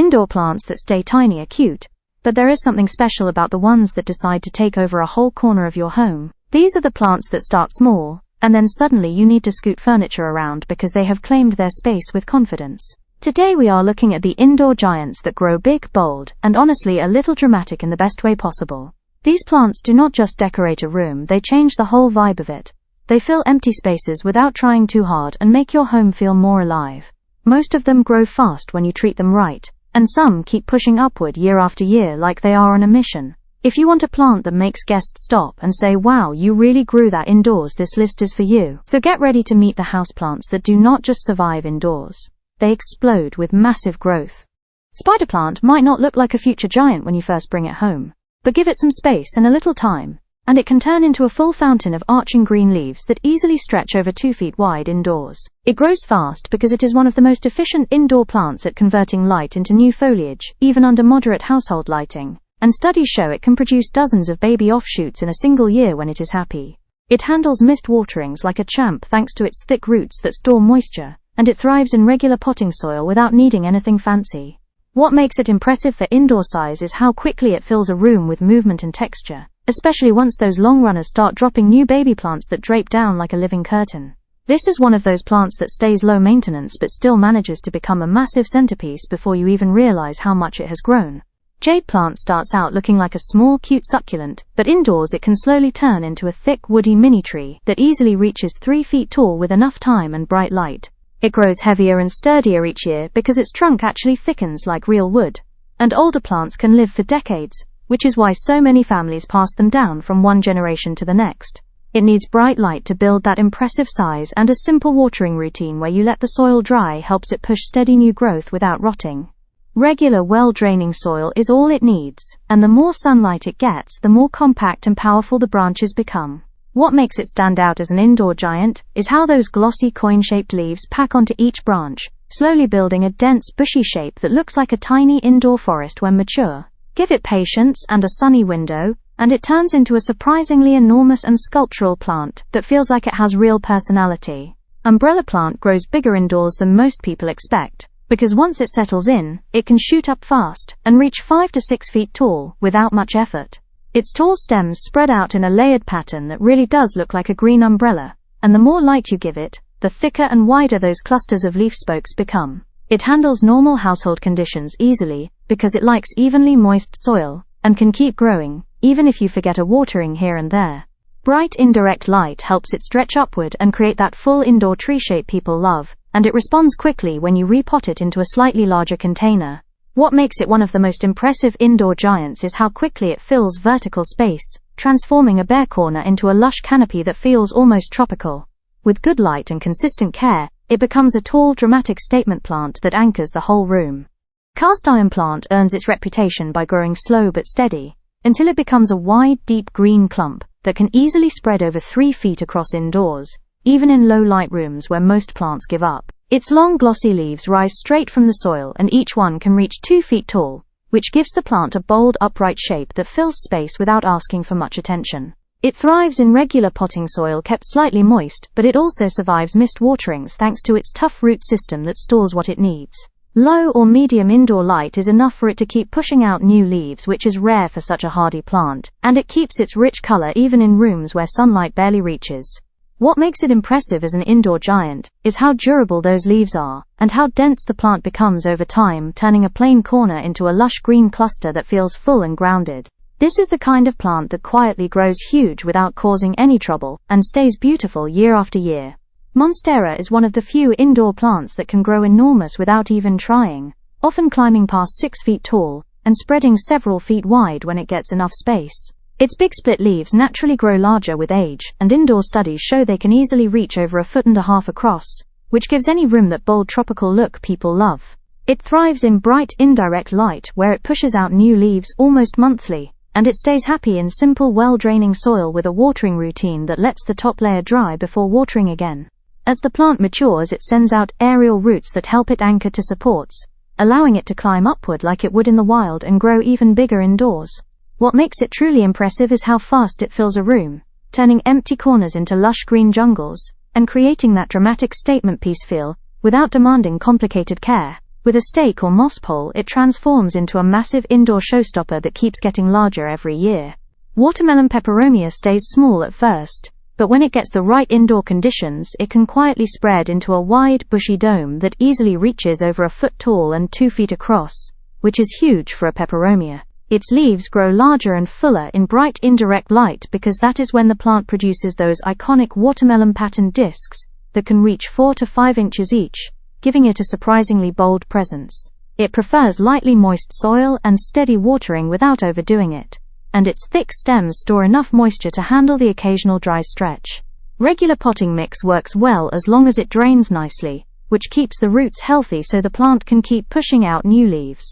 Indoor plants that stay tiny are cute, but there is something special about the ones that decide to take over a whole corner of your home. These are the plants that start small, and then suddenly you need to scoot furniture around because they have claimed their space with confidence. Today we are looking at the indoor giants that grow big, bold, and honestly a little dramatic in the best way possible. These plants do not just decorate a room, they change the whole vibe of it. They fill empty spaces without trying too hard and make your home feel more alive. Most of them grow fast when you treat them right, and some keep pushing upward year after year like they are on a mission. If you want a plant that makes guests stop and say, wow, you really grew that indoors, this list is for you. So get ready to meet the houseplants that do not just survive indoors. They explode with massive growth. Spider plant might not look like a future giant when you first bring it home, but give it some space and a little time, and it can turn into a full fountain of arching green leaves that easily stretch over 2 feet wide indoors. It grows fast because it is one of the most efficient indoor plants at converting light into new foliage, even under moderate household lighting, and studies show it can produce dozens of baby offshoots in a single year when it is happy. It handles mist waterings like a champ thanks to its thick roots that store moisture, and it thrives in regular potting soil without needing anything fancy. What makes it impressive for indoor size is how quickly it fills a room with movement and texture, especially once those long runners start dropping new baby plants that drape down like a living curtain. This is one of those plants that stays low maintenance but still manages to become a massive centerpiece before you even realize how much it has grown. Jade plant starts out looking like a small, cute succulent, but indoors it can slowly turn into a thick, woody mini-tree that easily reaches 3 feet tall with enough time and bright light. It grows heavier and sturdier each year because its trunk actually thickens like real wood, and older plants can live for decades, which is why so many families pass them down from one generation to the next. It needs bright light to build that impressive size, and a simple watering routine where you let the soil dry helps it push steady new growth without rotting. Regular, well-draining soil is all it needs, and the more sunlight it gets, the more compact and powerful the branches become. What makes it stand out as an indoor giant is how those glossy coin-shaped leaves pack onto each branch, slowly building a dense, bushy shape that looks like a tiny indoor forest when mature. Give it patience and a sunny window, and it turns into a surprisingly enormous and sculptural plant that feels like it has real personality. Umbrella plant grows bigger indoors than most people expect, because once it settles in, it can shoot up fast and reach 5 to 6 feet tall without much effort. Its tall stems spread out in a layered pattern that really does look like a green umbrella, and the more light you give it, the thicker and wider those clusters of leaf spokes become. It handles normal household conditions easily because it likes evenly moist soil and can keep growing, even if you forget a watering here and there. Bright indirect light helps it stretch upward and create that full indoor tree shape people love, and it responds quickly when you repot it into a slightly larger container. What makes it one of the most impressive indoor giants is how quickly it fills vertical space, transforming a bare corner into a lush canopy that feels almost tropical. With good light and consistent care, it becomes a tall, dramatic statement plant that anchors the whole room. Cast iron plant earns its reputation by growing slow but steady, until it becomes a wide, deep green clump that can easily spread over 3 feet across indoors, even in low-light rooms where most plants give up. Its long, glossy leaves rise straight from the soil, and each one can reach 2 feet tall, which gives the plant a bold, upright shape that fills space without asking for much attention. It thrives in regular potting soil kept slightly moist, but it also survives mist waterings thanks to its tough root system that stores what it needs. Low or medium indoor light is enough for it to keep pushing out new leaves, which is rare for such a hardy plant, and it keeps its rich color even in rooms where sunlight barely reaches. What makes it impressive as an indoor giant is how durable those leaves are, and how dense the plant becomes over time, turning a plain corner into a lush green cluster that feels full and grounded. This is the kind of plant that quietly grows huge without causing any trouble, and stays beautiful year after year. Monstera is one of the few indoor plants that can grow enormous without even trying, often climbing past 6 feet tall, and spreading several feet wide when it gets enough space. Its big split leaves naturally grow larger with age, and indoor studies show they can easily reach over 1.5 feet across, which gives any room that bold tropical look people love. It thrives in bright indirect light where it pushes out new leaves almost monthly, and it stays happy in simple, well-draining soil with a watering routine that lets the top layer dry before watering again. As the plant matures, it sends out aerial roots that help it anchor to supports, allowing it to climb upward like it would in the wild and grow even bigger indoors. What makes it truly impressive is how fast it fills a room, turning empty corners into lush green jungles, and creating that dramatic statement piece feel, without demanding complicated care. With a stake or moss pole, it transforms into a massive indoor showstopper that keeps getting larger every year. Watermelon peperomia stays small at first, but when it gets the right indoor conditions, it can quietly spread into a wide, bushy dome that easily reaches over a foot tall and 2 feet across, which is huge for a peperomia. Its leaves grow larger and fuller in bright indirect light because that is when the plant produces those iconic watermelon patterned discs that can reach 4 to 5 inches each, giving it a surprisingly bold presence. It prefers lightly moist soil and steady watering without overdoing it, and its thick stems store enough moisture to handle the occasional dry stretch. Regular potting mix works well as long as it drains nicely, which keeps the roots healthy so the plant can keep pushing out new leaves.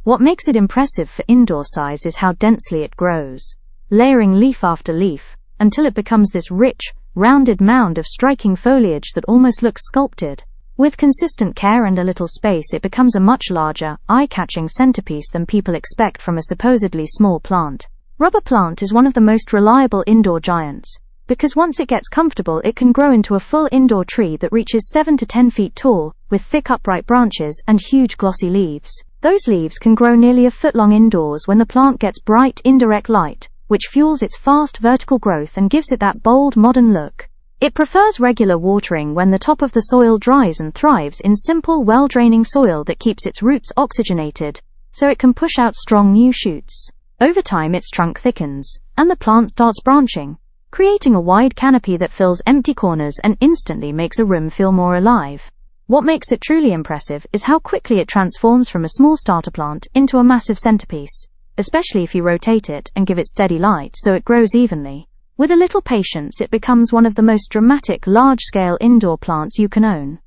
What makes it impressive for indoor size is how densely it grows, layering leaf after leaf, until it becomes this rich, rounded mound of striking foliage that almost looks sculpted. With consistent care and a little space, it becomes a much larger, eye-catching centerpiece than people expect from a supposedly small plant. Rubber plant is one of the most reliable indoor giants, because once it gets comfortable it can grow into a full indoor tree that reaches 7 to 10 feet tall, with thick upright branches and huge glossy leaves. Those leaves can grow nearly a foot long indoors when the plant gets bright indirect light, which fuels its fast vertical growth and gives it that bold modern look. It prefers regular watering when the top of the soil dries and thrives in simple, well-draining soil that keeps its roots oxygenated, so it can push out strong new shoots. Over time its trunk thickens, and the plant starts branching, creating a wide canopy that fills empty corners and instantly makes a room feel more alive. What makes it truly impressive is how quickly it transforms from a small starter plant into a massive centerpiece, especially if you rotate it and give it steady light so it grows evenly. With a little patience, it becomes one of the most dramatic, large-scale indoor plants you can own.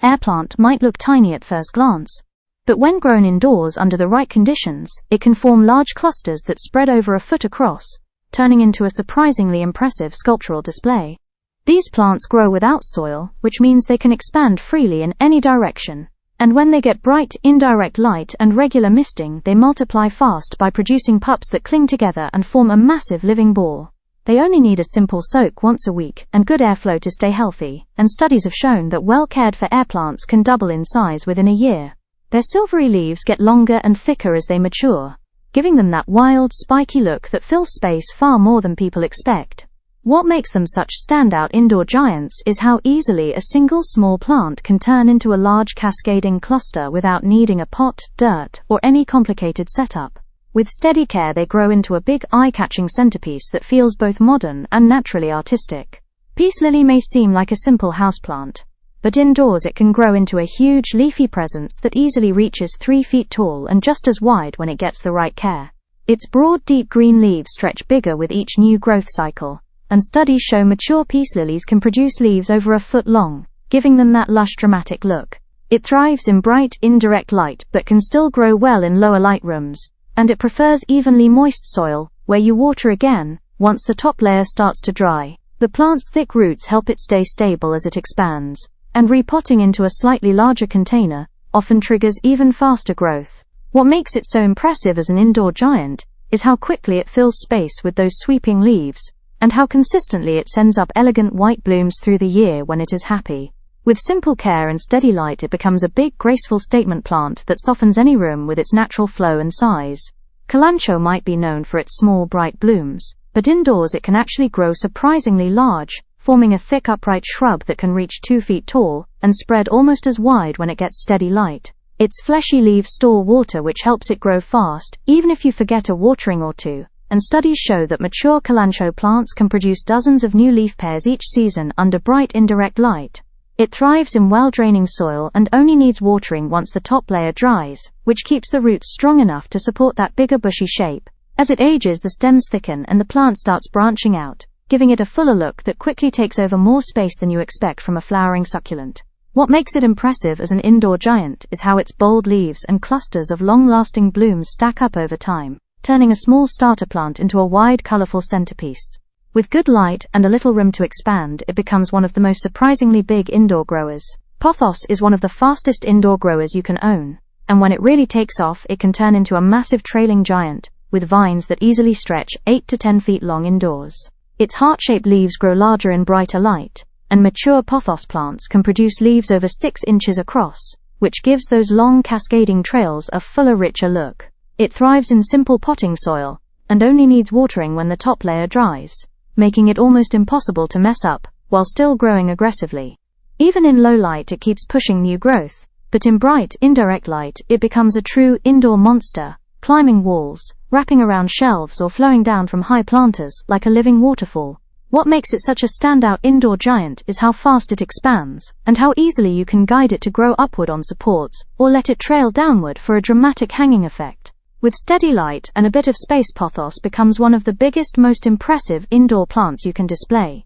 Air plant might look tiny at first glance, but when grown indoors under the right conditions, it can form large clusters that spread over a foot across, turning into a surprisingly impressive sculptural display. These plants grow without soil, which means they can expand freely in any direction, and when they get bright, indirect light and regular misting, they multiply fast by producing pups that cling together and form a massive living ball. They only need a simple soak once a week and good airflow to stay healthy, and studies have shown that well-cared-for air plants can double in size within a year. Their silvery leaves get longer and thicker as they mature, giving them that wild, spiky look that fills space far more than people expect. What makes them such standout indoor giants is how easily a single small plant can turn into a large cascading cluster without needing a pot, dirt, or any complicated setup. With steady care they grow into a big eye-catching centerpiece that feels both modern and naturally artistic. Peace lily may seem like a simple houseplant, but indoors it can grow into a huge leafy presence that easily reaches 3 feet tall and just as wide when it gets the right care. Its broad, deep green leaves stretch bigger with each new growth cycle, and studies show mature peace lilies can produce leaves over a foot long, giving them that lush, dramatic look. It thrives in bright, indirect light but can still grow well in lower light rooms, and it prefers evenly moist soil, where you water again, once the top layer starts to dry. The plant's thick roots help it stay stable as it expands, and repotting into a slightly larger container often triggers even faster growth. What makes it so impressive as an indoor giant is how quickly it fills space with those sweeping leaves, and how consistently it sends up elegant white blooms through the year when it is happy. With simple care and steady light it becomes a big, graceful statement plant that softens any room with its natural flow and size. Kalanchoe might be known for its small, bright blooms, but indoors it can actually grow surprisingly large, forming a thick, upright shrub that can reach 2 feet tall and spread almost as wide when it gets steady light. Its fleshy leaves store water, which helps it grow fast, even if you forget a watering or two, and studies show that mature Kalanchoe plants can produce dozens of new leaf pairs each season under bright indirect light. It thrives in well-draining soil and only needs watering once the top layer dries, which keeps the roots strong enough to support that bigger bushy shape. As it ages, the stems thicken and the plant starts branching out, giving it a fuller look that quickly takes over more space than you expect from a flowering succulent. What makes it impressive as an indoor giant is how its bold leaves and clusters of long-lasting blooms stack up over time, turning a small starter plant into a wide, colorful centerpiece. With good light and a little room to expand, it becomes one of the most surprisingly big indoor growers. Pothos is one of the fastest indoor growers you can own, and when it really takes off, it can turn into a massive trailing giant, with vines that easily stretch 8 to 10 feet long indoors. Its heart-shaped leaves grow larger in brighter light, and mature pothos plants can produce leaves over 6 inches across, which gives those long cascading trails a fuller, richer look. It thrives in simple potting soil, and only needs watering when the top layer dries, making it almost impossible to mess up, while still growing aggressively. Even in low light it keeps pushing new growth, but in bright, indirect light it becomes a true indoor monster, climbing walls, wrapping around shelves or flowing down from high planters like a living waterfall. What makes it such a standout indoor giant is how fast it expands, and how easily you can guide it to grow upward on supports, or let it trail downward for a dramatic hanging effect. With steady light and a bit of space, Pothos becomes one of the biggest, most impressive indoor plants you can display.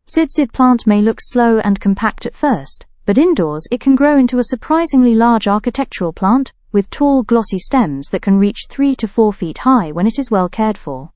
Jade plant may look slow and compact at first, but indoors it can grow into a surprisingly large architectural plant, with tall, glossy stems that can reach 3 to 4 feet high when it is well cared for.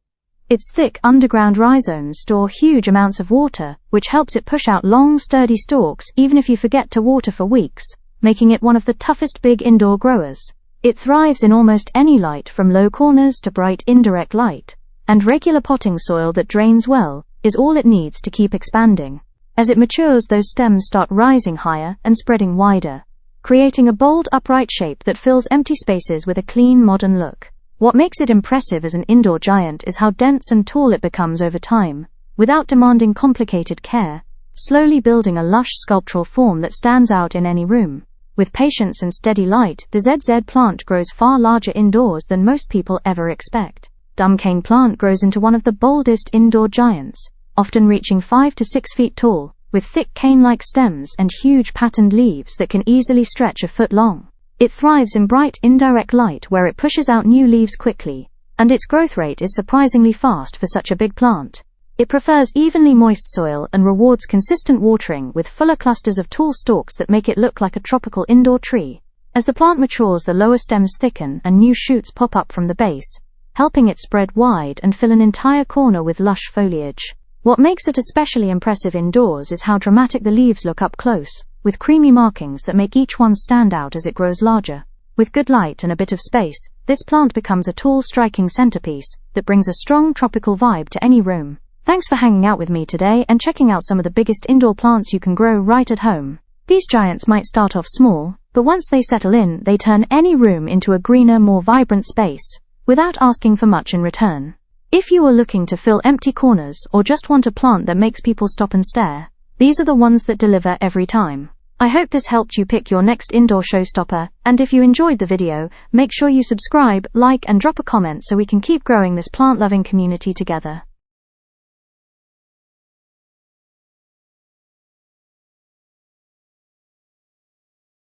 Its thick underground rhizomes store huge amounts of water, which helps it push out long, sturdy stalks even if you forget to water for weeks, making it one of the toughest big indoor growers. It thrives in almost any light, from low corners to bright indirect light, and regular potting soil that drains well is all it needs to keep expanding. As it matures, those stems start rising higher and spreading wider, creating a bold, upright shape that fills empty spaces with a clean, modern look. What makes it impressive as an indoor giant is how dense and tall it becomes over time, without demanding complicated care, slowly building a lush sculptural form that stands out in any room. With patience and steady light, the Jade plant grows far larger indoors than most people ever expect. Cane plant grows into one of the boldest indoor giants, often reaching 5 to 6 feet tall, with thick cane-like stems and huge patterned leaves that can easily stretch a foot long. It thrives in bright, indirect light where it pushes out new leaves quickly, and its growth rate is surprisingly fast for such a big plant. It prefers evenly moist soil and rewards consistent watering with fuller clusters of tall stalks that make it look like a tropical indoor tree. As the plant matures, the lower stems thicken and new shoots pop up from the base, helping it spread wide and fill an entire corner with lush foliage. What makes it especially impressive indoors is how dramatic the leaves look up close, with creamy markings that make each one stand out as it grows larger. With good light and a bit of space, this plant becomes a tall, striking centerpiece that brings a strong tropical vibe to any room. Thanks for hanging out with me today and checking out some of the biggest indoor plants you can grow right at home. These giants might start off small, but once they settle in, they turn any room into a greener, more vibrant space, without asking for much in return. If you are looking to fill empty corners or just want a plant that makes people stop and stare, these are the ones that deliver every time. I hope this helped you pick your next indoor showstopper, and if you enjoyed the video, make sure you subscribe, like and drop a comment so we can keep growing this plant-loving community together.